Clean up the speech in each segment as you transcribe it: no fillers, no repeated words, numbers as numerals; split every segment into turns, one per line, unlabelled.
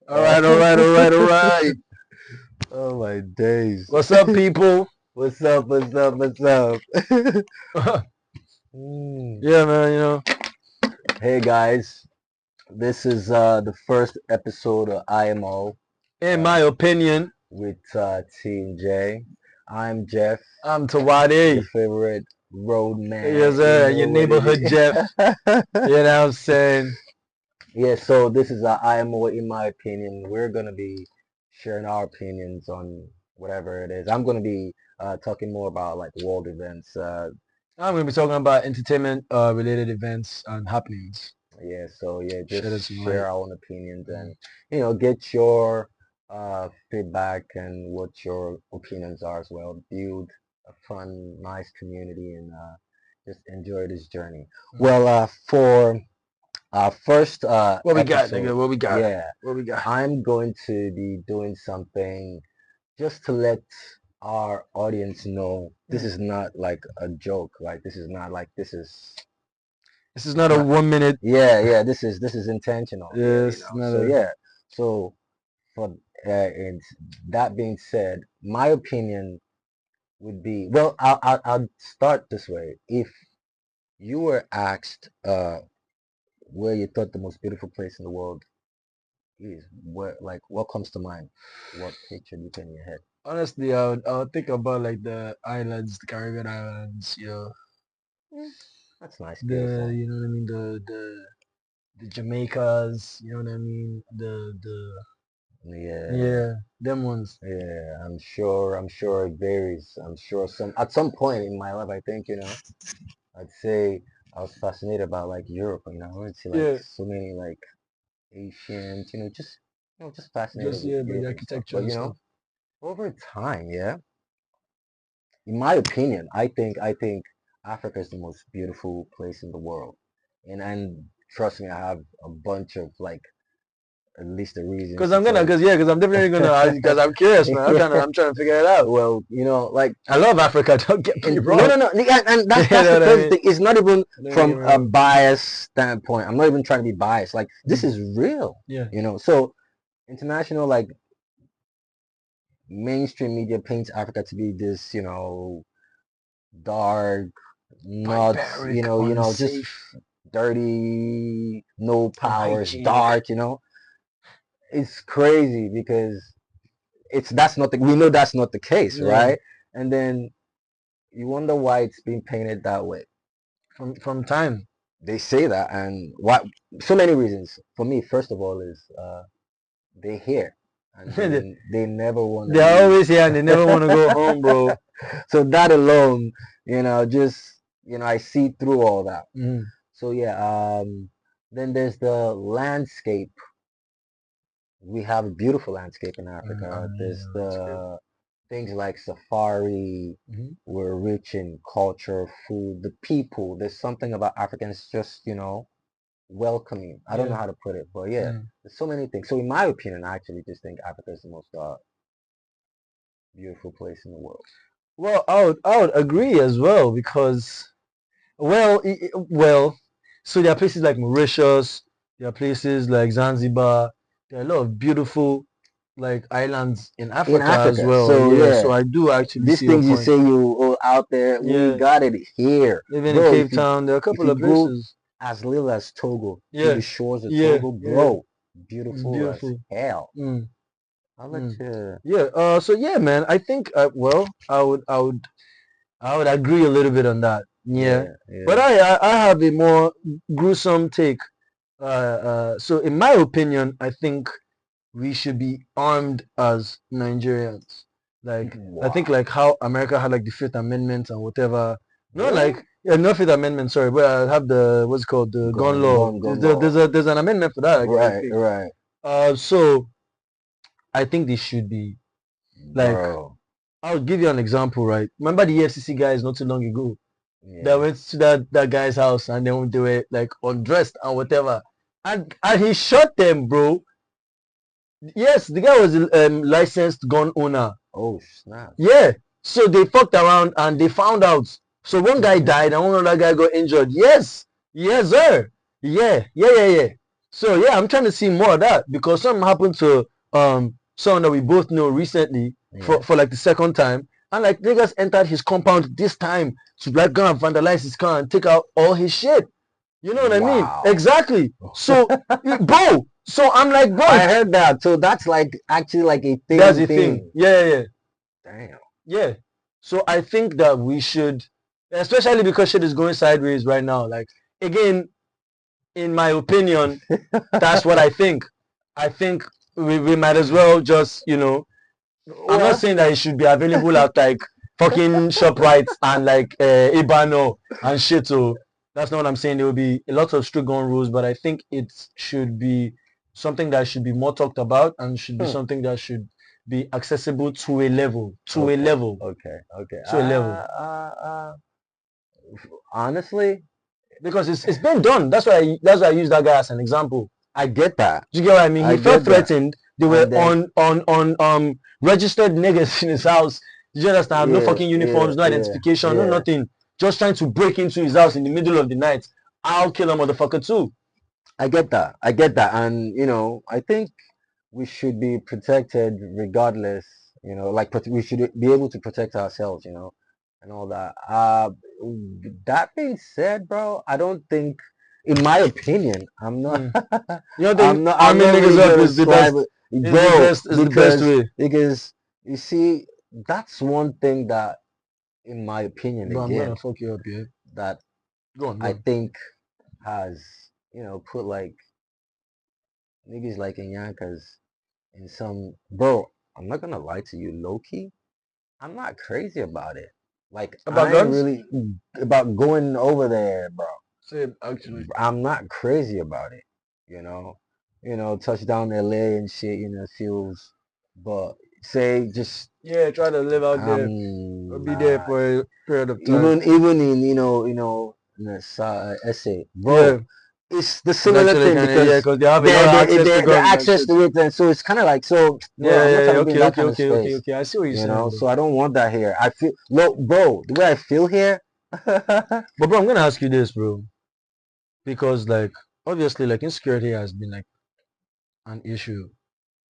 All right, all right, all right, all right.
Oh my days.
What's up, people?
What's up? What's up? What's up? Mm.
Yeah, man.
Hey guys, this is the first episode of IMO
In
uh,
my opinion,
with T and J. I'm Jeff,
I'm
your
Tawati.
favorite road
Yes,
man. You
sir.
know
Your
what it
neighborhood Jeff.
is.
You know what I'm saying?
Yeah, so this is IMO. In my opinion, we're gonna be sharing our opinions on whatever it is. I'm gonna be talking more about like world events.
I'm gonna be talking about entertainment related events and happenings.
Yeah, so yeah, just
Shed us some
share
light.
our own opinions
Mm.
and get your feedback and what your opinions are as well. Build a fun, nice community and just enjoy this journey.
Mm.
Well, for our first
What we got,
episode,
nigga? What we got?
yeah,
What we got?
I'm going to be doing something just to let our audience know this
Mm.
is not like a joke. Like this is not like this is
This is not a
not
1 minute.
yeah, this is intentional. Yeah,
Yes, it's not
So
a.
yeah, so for and that being said, my opinion would be well. I'll start this way. If you were asked where you thought the most beautiful place in the world is, what comes to mind? What picture do you paint in your head?
Honestly, I would think about like the islands, the Caribbean islands.
Mm, that's nice,
The
beautiful.
you know what I mean. The Jamaicas. You know what I mean. The
Yeah,
Yeah, them ones.
yeah. I'm sure it varies. I'm sure some at some point in my life, I think I'd say I was fascinated about like Europe. I wanted to see like
Yeah,
so many like Asians. Just fascinated
just
with
yeah, but the
Europe and stuff.
architecture
But
and stuff.
over time, yeah, in my opinion, I think Africa is the most beautiful place in the world, and trust me, I have a bunch of like at least the reasons to tell you.
Cause I'm definitely gonna, cause I'm curious, man.
Yeah.
I'm trying to figure it out.
Well, like
I love Africa. Don't get me
and no,
wrong.
no, no, and
You
that's
know
the
what I
crazy
mean?
thing. It's not even
Don't get
from
me
a
wrong.
bias standpoint. I'm not even trying to be biased. Like this
Mm,
is real,
yeah,
So international like mainstream media paints Africa to be this, dark, not,
barbaric,
just
unsafe,
dirty, no powers,
unhygienic.
dark. It's crazy because that's not we know that's not the case,
Yeah,
right? And then you wonder why it's being painted that way.
from time.
They say that, and why? So many reasons. For me, first of all, is they here and they never want to
They're
leave.
always here and they never want to go home, bro.
So that alone, just I see through all that.
Mm,
So yeah, then there's the landscape. We have a beautiful landscape in Africa. There's
yeah, landscape.
the things like safari.
Mm-hmm.
We're rich in culture, food, the people. There's something about Africans just, welcoming. I don't know
Yeah.
how to put it, but yeah,
Mm.
there's so many things. So in my opinion, I actually just think Africa is the most beautiful place in the world.
Well, I would agree as well because well, so there are places like Mauritius, there are places like Zanzibar, there are a lot of beautiful like islands in
In
Africa as
Africa.
well.
So
Yeah,
yeah,
so I do actually
these
see your
things you
point.
say you out there, we
Yeah,
got it here,
even in
bro.
Cape
If you
Town, there are a
if
couple
you
of
go
places.
as little as Togo to
Yeah,
the shores of
yeah,
Togo,
yeah,
bro,
it's
beautiful as
beautiful.
hell.
Mm,
I'll let
mm.
you.
Yeah. So yeah, man, I think well, I would agree a little bit on that. Yeah,
Yeah,
but
yeah.
I have a more gruesome take. So in my opinion, I think we should be armed as Nigerians. Like I think
Wow.
like how America had like the Fifth Amendment and whatever. Not
Really?
like yeah, not Fifth Amendment. Sorry, but I have the what's it called the gun law.
Gun
There's an amendment for that. I
Right,
think.
right,
So I think they should be like.
bro.
I'll give you an example, right? Remember the EFCC guys not too long ago that
Yeah.
went to that guy's house and then they were like undressed and whatever, and he shot them, bro. Yes, the guy was a licensed gun owner.
Oh snap.
Yeah, so they fucked around and they found out. So one guy died and one other guy got injured. Yes, yes, sir. Yeah, yeah, yeah, yeah. So yeah, I'm trying to see more of that because something happened to someone that we both know recently
Yeah.
for like the second time, and like niggas entered his compound this time to like go and vandalize his car and take out all his shit. You know what I mean?
Wow.
Exactly. So, bro. So I'm like, bro,
I heard that. So that's like actually like a
that's the thing.
thing.
Yeah, yeah, yeah.
Damn.
Yeah. So I think that we should, especially because shit is going sideways right now. Like again, in my opinion, that's what I think. I think we might as well just, I'm not
Well,
saying that it should be available at like fucking ShopRite and like Ibano and shit. So that's not what I'm saying. There will be a lot of strict gun rules, but I think it should be something that should be more talked about and should be something that should be accessible to a level, to a
okay.
level,
Okay. Okay.
to a level.
Honestly,
Because it's been done. That's why I use that guy as an example.
I get that.
Do you get what I mean?
I
He felt
get that.
threatened. They were
And then,
on registered niggas in his house. Did you understand? No
yeah,
fucking
yeah,
uniforms, no
yeah,
identification, no
yeah.
nothing. Just trying to break into his house in the middle of the night. I'll kill a motherfucker too.
I get that. I get that. And, I think we should be protected regardless, like we should be able to protect ourselves, and all that. That being said, bro, I don't think, in my opinion, I'm not,
Hmm. You don't think
I'm
arming
not
niggas
really
up
gonna
is the
describe
best?
it,
Is the
bro,
best? Is the best way?
because you see, that's one thing that, in my opinion,
Bro, I'm gonna
again,
fuck you up, yeah.
that
Go on, go
I
on.
think has, put like niggas like in Yankas in some, bro. I'm not gonna lie to you, low key. I'm not crazy about it. Like
About
I ain't
guns?
really about going over there, bro.
Same, actually.
I'm not crazy about it. Touchdown LA and shit. Feels. But say just
Yeah, try to live out there or
I'm
be there
not.
for a period of time.
Even in in the essay,
Yeah,
bro. It's the
it's
similar
actually
thing
kind of yeah,
because
because they have a lot of access to
the
guns and
access
shit.
to it, and so it's kind of like so, bro.
Yeah,
I'm not
yeah,
trying
yeah.
to be in
Okay,
that
okay,
kind of
okay, okay,
space.
okay. I see what you're saying, bro.
So I don't want that here. I feel look, bro, the way I feel here.
But bro, I'm gonna ask you this, bro, because like obviously, like insecurity has been like an issue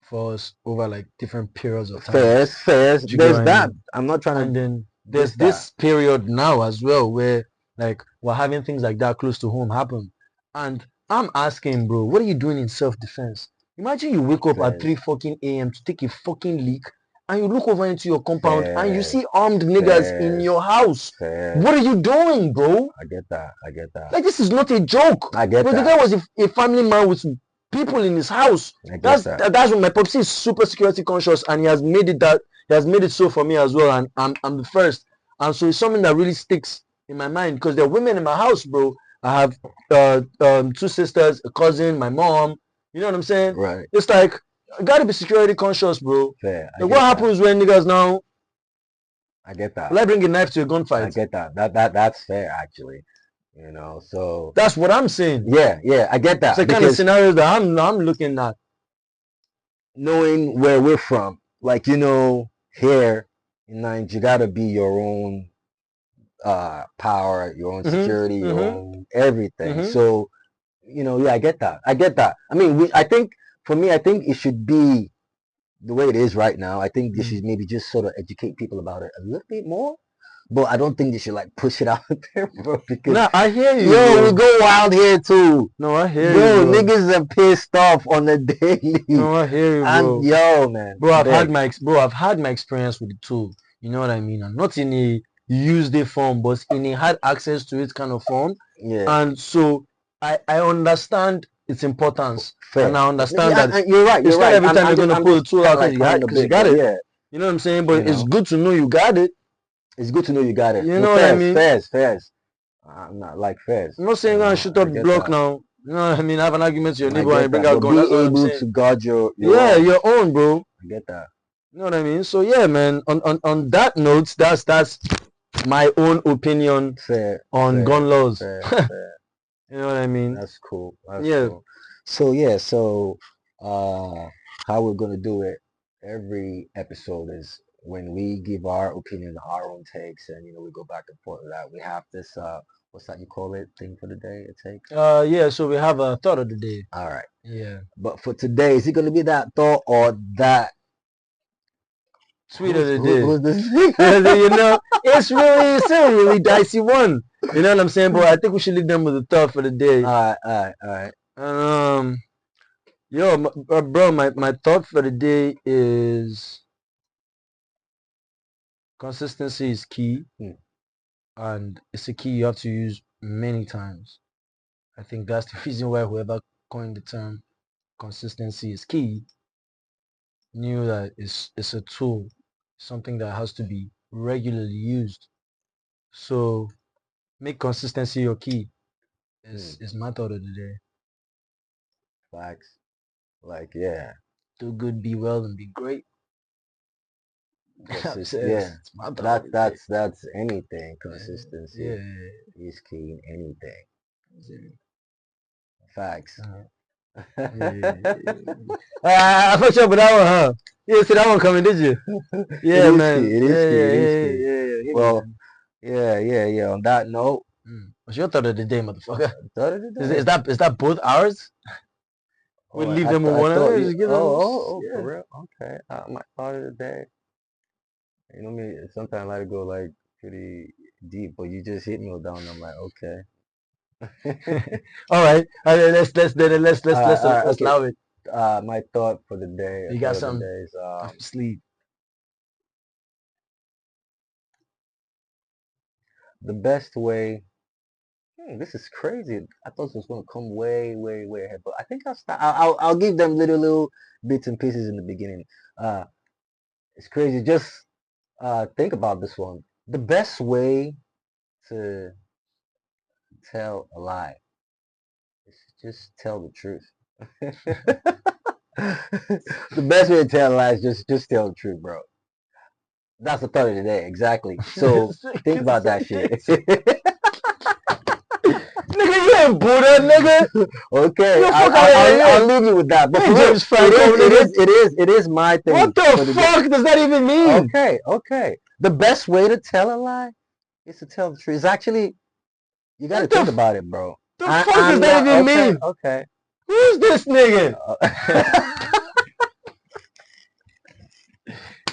for us over like different periods of time.
Fairs.
Do you get
There's
what I
that.
mean?
I'm not trying
And
to
then there's
diss that.
this period now as well where like we're having things like that close to home happen. And I'm asking, bro, what are you doing in self-defense? Imagine you wake up at 3
Fairs.
fucking a.m. to take a fucking leak and you look over into your compound and you
Fairs.
see armed niggas in
Fairs.
your house.
Fairs.
What are you doing, bro?
I get that. I get that.
Like this is not a joke.
I get
Bro, the
that.
guy was a family man with people in his house.
I get
That's
that.
that's what my popsy is super security conscious and he has made it that he has made it so for me as well and I'm the first. And so it's something that really sticks in my mind because there are women in my house, bro. I have two sisters, a cousin, my mom. You know what I'm saying?
Right.
It's like I gotta be security conscious, bro.
Fair. I
Like what
get that.
happens when niggas now
I get that.
will I bring a knife to a
I
gunfight?
get that. That's fair actually. So
That's what I'm saying.
yeah, yeah, I get
It's the
that
kind of
because
scenarios that I'm looking at.
knowing where we're from, like here in Nigeria, you gotta be your own power, your own
Mhm.
security, your
Mhm.
own everything.
Mhm.
So, yeah, I get that. I get that. I mean, I think for me, I think it should be the way it is right now. I think they
Mm.
should maybe just sort of educate people about it a little bit more. But I don't think they should like push it out there, bro, because
Nah, I hear you,
yo, we
bro.
go wild here too.
No, I hear you,
Bro,
bro.
niggas are pissed off on the daily.
No, I hear you,
And
bro.
yo, man,
Bro,
beg.
I've had my experience with the tool. You know what I mean? And not in a used day form, but in a had access to it kind of form.
Yeah,
And so I understand its importance, and
fair.
I understand
Yeah,
that
you're right.
it's
You're
not
right.
every time you're gonna
I'm
pull the
just
tool
kind
out
of like clowning a
because you
bit,
got
but
it.
yeah,
You know what I'm saying?
you
But it's
know,
good to know you got it.
it's good to know you got it.
You
No,
know what I
fairs,
mean?
fairs, fairs. I'm not like fairs.
I'm not saying go and shoot
I
up
get
block
that.
now. You know what I mean? Have an argument to your
I
neighbor and you
get
bring
that.
out
But
gun.
be
That's what I'm
able
saying.
to guard your
Yeah,
own.
your own, bro.
I get that.
You know what I mean? So yeah, man. On that note, that's my own opinion
Fair,
on
fair,
gun laws.
fair, fair.
You know what I mean?
That's cool. That's
Yeah.
cool. So yeah, so how we're gonna do it every episode is when we give our opinion, our own takes, and we go back and forth with that. We have this what's that you call it? Thing for the day it takes.
Yeah. So we have a thought of the day.
All right.
Yeah.
But for today, is it gonna be that thought or that?
Tweet of the day.
Who's this?
You know, it's still a really dicey one. You know what I'm saying? But I think we should leave them with a thought for the day.
All right.
Yo, bro, my thought for the day is consistency is key, and it's a key you have to use many times. I think that's the reason why whoever coined the term consistency is key knew that it's a tool, something that has to be regularly used. So make consistency your key is my thought of the day.
Facts. Like, yeah.
Do good, be well, and be great.
Yeah.
It's my thought of the day.
That's anything. Consistency
Yeah.
is key in anything.
Yeah.
Facts.
I fucked up with that one, huh? You didn't see that one coming, did you? Yeah, man.
It is key. Well, yeah. On that note,
what's your thought of the day, motherfucker?
Thought of the day.
Is that both ours? We'll leave them with one another.
For real? Okay. My thought of the day. You know me. Sometimes I like to go like pretty deep, but you just hit me down. I'm like, okay.
All right. Let's allow it.
My thought for the day.
You got something?
Is,
sleep.
The best way. This is crazy. I thought this was gonna come way ahead, but I think I'll give them little bits and pieces in the beginning. It's crazy. Just think about this one. The best way to tell a lie is just tell the truth. The best way to tell a lie is just tell the truth, bro. That's the thought of the day, exactly. So think about that shit.
Nigga, you ain't Buddha, nigga.
Okay, I'll leave you with that. But it is my thing.
What the fuck does that even mean?
Okay. The best way to tell a lie is to tell the truth. It's actually, you gotta think about it, bro.
The fuck does that even mean?
Okay.
Who's this nigga?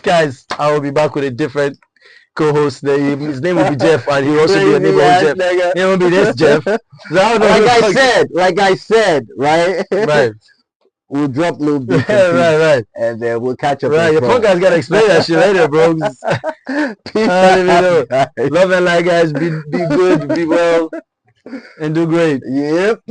Guys, I will be back with a different co-host. His name will be Jeff, and he'll also be a name of Jeff. Nigga. It will be this Jeff.
Like I said, right?
Right.
We'll drop little bits.
Right.
And then we'll catch up.
Right, your punk guys gotta explain that shit later, bro. Love and light, guys. Be good, be well, and do great.
Yep.